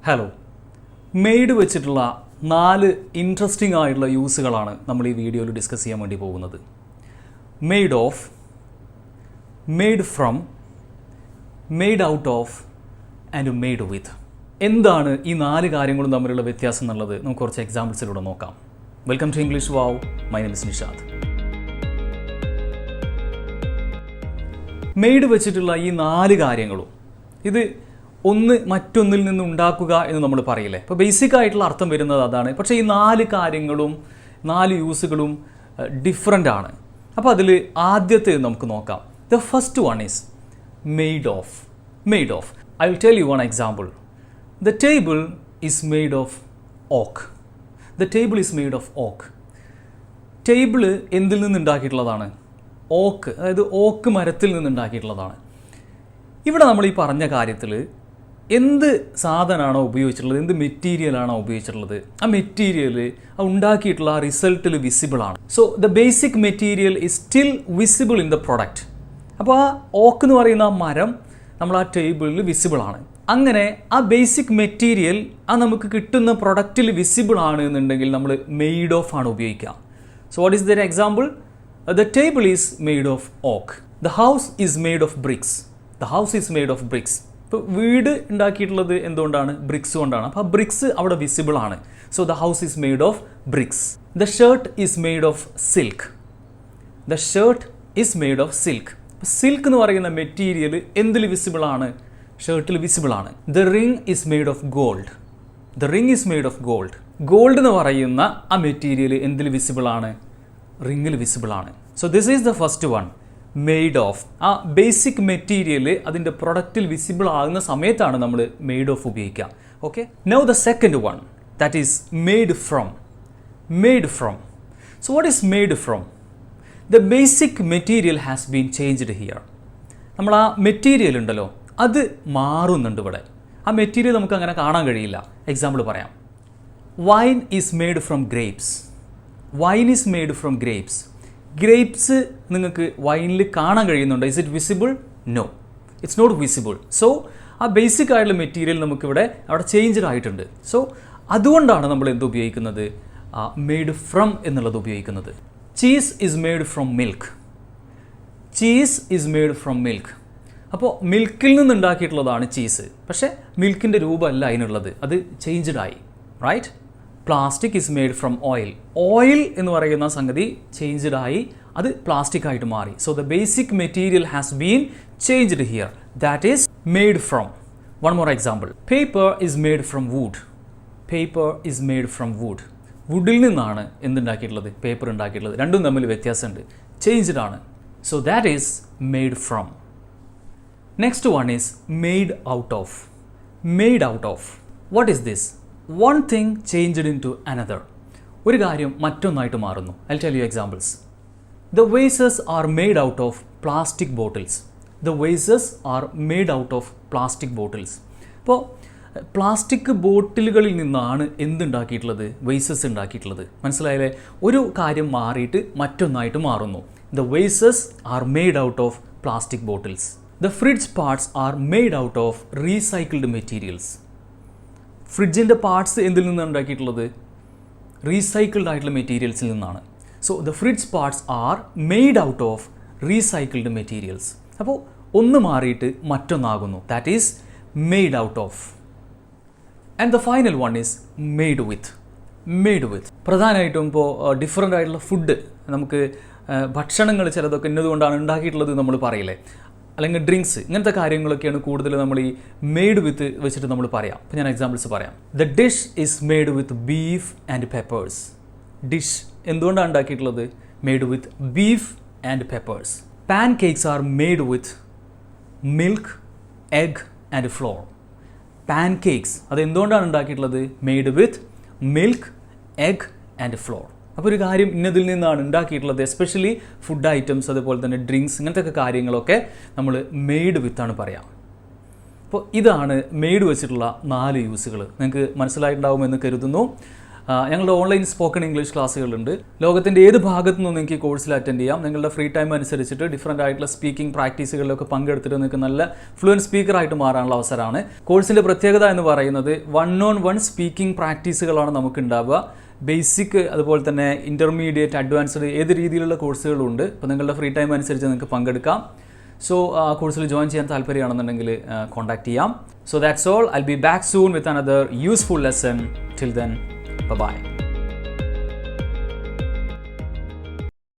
Hello, made വെച്ചിട്ടുള്ള 4 interesting ആയിട്ടുള്ള യൂസുകളാണ് നമ്മൾ ഈ വീഡിയോയിൽ ഡിസ്കസ് ചെയ്യാൻ വേണ്ടി പോകുന്നത്. Made of, made from, made out of and made with. എന്താണ് ഈ 4 കാര്യങ്ങളും തമ്മിലുള്ള വ്യത്യാസം എന്നുള്ളത് നമുക്ക് കുറച്ച് എക്സാമ്പിൾസിലൂടെ നോക്കാം. Welcome to English wow. My name is Nishad. Made വെച്ചിട്ടുള്ള ഈ 4 കാര്യങ്ങളും ഇത് ഒന്ന് മറ്റൊന്നിൽ നിന്ന് ഉണ്ടാക്കുക എന്ന് നമ്മൾ പറയില്ലേ. അപ്പോൾ ബേസിക് ആയിട്ടുള്ള അർത്ഥം വരുന്നത് അതാണ്. പക്ഷേ ഈ 4 കാര്യങ്ങളും 4 യൂസുകളും ഡിഫറെൻ്റ് ആണ്. അപ്പോൾ അതിൽ ആദ്യത്തെ നമുക്ക് നോക്കാം. The first one is made of. Made of. I will tell you one example. The table is made of oak. The table is made of oak. Table എന്തിൽ നിന്ന് ഉണ്ടാക്കിയിട്ടുള്ളതാണ്? ഓക്ക്, അതായത് ഓക്ക് മരത്തിൽ നിന്ന് ഉണ്ടാക്കിയിട്ടുള്ളതാണ്. ഇവിടെ നമ്മൾ ഈ പറഞ്ഞ കാര്യത്തിൽ എന്ത് സാധനമാണോ ഉപയോഗിച്ചിട്ടുള്ളത്, എന്ത് മെറ്റീരിയലാണോ ഉപയോഗിച്ചിട്ടുള്ളത്, ആ മെറ്റീരിയൽ ഉണ്ടാക്കിയിട്ടുള്ള ആ റിസൾട്ടിൽ വിസിബിൾ ആണ്. So the basic material is still visible in the product. അപ്പോൾ ആ ഓക്ക് എന്ന് പറയുന്ന ആ മരം നമ്മൾ ആ ടേബിളിൽ വിസിബിൾ ആണ്. അങ്ങനെ ആ ബേസിക് മെറ്റീരിയൽ ആ നമുക്ക് കിട്ടുന്ന പ്രൊഡക്റ്റിൽ വിസിബിൾ ആണ് എന്നുണ്ടെങ്കിൽ നമ്മൾ മെയ്ഡ് ഓഫ് ആണ് ഉപയോഗിക്കുക. So what is other example? The table is made of oak. The house is made of bricks. The house is made of bricks. ഇപ്പോൾ വീട് ഉണ്ടാക്കിയിട്ടുള്ളത് എന്തുകൊണ്ടാണ്? ബ്രിക്സ് കൊണ്ടാണ്. അപ്പോൾ ആ ബ്രിക്സ് അവിടെ വിസിബിൾ ആണ്. So the house is made of bricks. The shirt is made of silk. The shirt is made of silk. Silk എന്ന് പറയുന്ന മെറ്റീരിയൽ എന്തിൽ വിസിബിൾ ആണ്? ഷർട്ടിൽ വിസിബിൾ ആണ്. The ring is made of gold. The ring is made of gold. Gold എന്ന് പറയുന്ന ആ material എന്തിൽ visible ആണ്? റിംഗിൽ വിസിബിൾ ആണ്. So this is the first one, made of. ആ ബേസിക് മെറ്റീരിയൽ അതിൻ്റെ പ്രൊഡക്റ്റിൽ വിസിബിൾ ആകുന്ന സമയത്താണ് നമ്മൾ മെയ്ഡ് ഓഫ് ഉപയോഗിക്കുക. Okay, now the second one, that is made from. Made from. So what is made from? The basic material has been changed here. നമ്മൾ ആ material ഉണ്ടല്ലോ, അത് മാറുന്നുണ്ട് ഇവിടെ. ആ മെറ്റീരിയൽ നമുക്ക് അങ്ങനെ കാണാൻ കഴിയില്ല. എക്സാമ്പിൾ പറയാം. Wine is made from grapes. Wine is made from grapes. Grapes നിങ്ങൾക്ക് വൈനിൽ കാണാൻ കഴിയുന്നുണ്ട്. Is it visible? No, it's not visible. So ആ ബേസിക് ആയിട്ടുള്ള മെറ്റീരിയൽ നമുക്കിവിടെ അവിടെ ചേഞ്ച്ഡ് ആയിട്ടുണ്ട്. സോ അതുകൊണ്ടാണ് നമ്മൾ എന്ത് ഉപയോഗിക്കുന്നത്? മെയ്ഡ് ഫ്രം എന്നുള്ളത് ഉപയോഗിക്കുന്നത്. Cheese is made from milk. Cheese is made from milk. അപ്പോൾ മിൽക്കിൽ നിന്ന് ഉണ്ടാക്കിയിട്ടുള്ളതാണ് ചീസ്. പക്ഷേ മിൽക്കിൻ്റെ രൂപമല്ല അതിനുള്ളത്, അത് ചേഞ്ച്ഡ് ആയി. Right? Plastic is made from oil. Oil എന്ന് പറയുന്ന സംഗതി ചേഞ്ച്ഡ് ആയി, അത് പ്ലാസ്റ്റിക് ആയിട്ട് മാറി. So the basic material has been changed here. That is made from. One more example. Paper is made from wood. Paper is made from wood. വുഡിൽ നിന്നാണ് എന്തുണ്ടാക്കിയിട്ടുള്ളത്? പേപ്പർ ഉണ്ടാക്കിയിട്ടുള്ളത്. രണ്ടും തമ്മിൽ വ്യത്യാസമുണ്ട്, ചേഞ്ച്ഡ് ആണ്. So that is made from. Next one is made out of. Made out of. What is this? One thing changed into another. ഒരു കാര്യം മറ്റൊന്നായിട്ട് മാറുന്നു. I'll tell you examples. The vases are made out of plastic bottles. The vases are made out of plastic bottles. അപ്പോൾ plastic ബോട്ടിലുകളിൽ നിന്നാണ് എന്തുണ്ടാക്കിയിട്ടുള്ളത്? Vases ഉണ്ടാക്കിയിട്ടുള്ളത്. മനസ്സിലായില്ലേ? ഒരു കാര്യം മാറിയിട്ട് മറ്റൊന്നായിട്ട് മാറുന്നു. The vases are made out of plastic bottles. The fridge parts are made out of recycled materials. ഫ്രിഡ്ജിൻ്റെ parts എന്തിൽ നിന്നാണ് ഉണ്ടാക്കിയിട്ടുള്ളത്? റീസൈക്കിൾഡ് ആയിട്ടുള്ള മെറ്റീരിയൽസിൽ നിന്നാണ്. So the fridge parts are made out of recycled materials. അപ്പോൾ ഒന്ന് മാറിയിട്ട് മറ്റൊന്നാകുന്നു. That is made out of. And the final one is made with. Made with. പ്രധാനമായിട്ടും ഇപ്പോൾ ഡിഫറെൻ്റ് ആയിട്ടുള്ള ഫുഡ്, നമുക്ക് ഭക്ഷണങ്ങൾ ചിലതൊക്കെ ഇന്നതുകൊണ്ടാണ് ഉണ്ടാക്കിയിട്ടുള്ളത് നമ്മൾ പറയില്ലേ, അല്ലെങ്കിൽ ഡ്രിങ്ക്സ്, ഇങ്ങനത്തെ കാര്യങ്ങളൊക്കെയാണ് കൂടുതൽ നമ്മൾ ഈ മെയ്ഡ് വിത്ത് വെച്ചിട്ട് നമ്മൾ പറയാം. അപ്പോൾ ഞാൻ എക്സാമ്പിൾസ് പറയാം. The dish is made with beef and peppers. Dish എന്തുകൊണ്ടാണ് ഉണ്ടാക്കിയിട്ടുള്ളത്? Made with beef and peppers. Pan cakes are made with milk, egg and floor. Pan cakes അത് എന്തുകൊണ്ടാണ് ഉണ്ടാക്കിയിട്ടുള്ളത്? Made with milk, egg and floor. അപ്പോൾ ഒരു കാര്യം ഇന്നതിൽ നിന്നാണ് ഉണ്ടാക്കിയിട്ടുള്ളത്. എസ്പെഷ്യലി ഫുഡ് ഐറ്റംസ്, അതുപോലെ തന്നെ ഡ്രിങ്ക്സ്, ഇങ്ങനത്തെ കാര്യങ്ങളൊക്കെ നമ്മൾ മെയ്ഡ് വിത്താണ് പറയാം. അപ്പോൾ ഇതാണ് മെയ്ഡ് വെച്ചിട്ടുള്ള 4 യൂസുകൾ. നിങ്ങൾക്ക് മനസ്സിലായിട്ടുണ്ടാവുമെന്ന് കരുതുന്നു. ഞങ്ങളുടെ ഓൺലൈൻ സ്പോക്കൺ ഇംഗ്ലീഷ് ക്ലാസ്സുകളുണ്ട്. ലോകത്തിൻ്റെ ഏത് ഭാഗത്തു നിന്നും നിങ്ങൾക്ക് ഈ കോഴ്സിൽ അറ്റൻഡ് ചെയ്യാം. നിങ്ങളുടെ ഫ്രീ ടൈം അനുസരിച്ചിട്ട് ഡിഫറൻ്റ് ആയിട്ടുള്ള സ്പീക്കിംഗ് പ്രാക്ടീസുകളിലൊക്കെ പങ്കെടുത്തിട്ട് നിങ്ങൾക്ക് നല്ല ഫ്ലുവൻറ്റ് സ്പീക്കറായിട്ട് മാറാനുള്ള അവസരമാണ്. കോഴ്സിൻ്റെ പ്രത്യേകത എന്ന് പറയുന്നത് 1-on-1 സ്പീക്കിംഗ് പ്രാക്ടീസുകളാണ് നമുക്ക് ഉണ്ടാവുക. ബേസിക്, അതുപോലെ തന്നെ ഇൻ്റർമീഡിയറ്റ്, അഡ്വാൻസ്ഡ് ഏത് രീതിയിലുള്ള കോഴ്സുകളും ഉണ്ട്. അപ്പോൾ നിങ്ങളുടെ ഫ്രീ ടൈം അനുസരിച്ച് നിങ്ങൾക്ക് പങ്കെടുക്കാം. സോ കോഴ്സിൽ ജോയിൻ ചെയ്യാൻ താല്പര്യമാണെന്നുണ്ടെങ്കിൽ കോൺടാക്ട് ചെയ്യാം. So that's all. I'll be back soon with another useful lesson. Till then, bye-bye.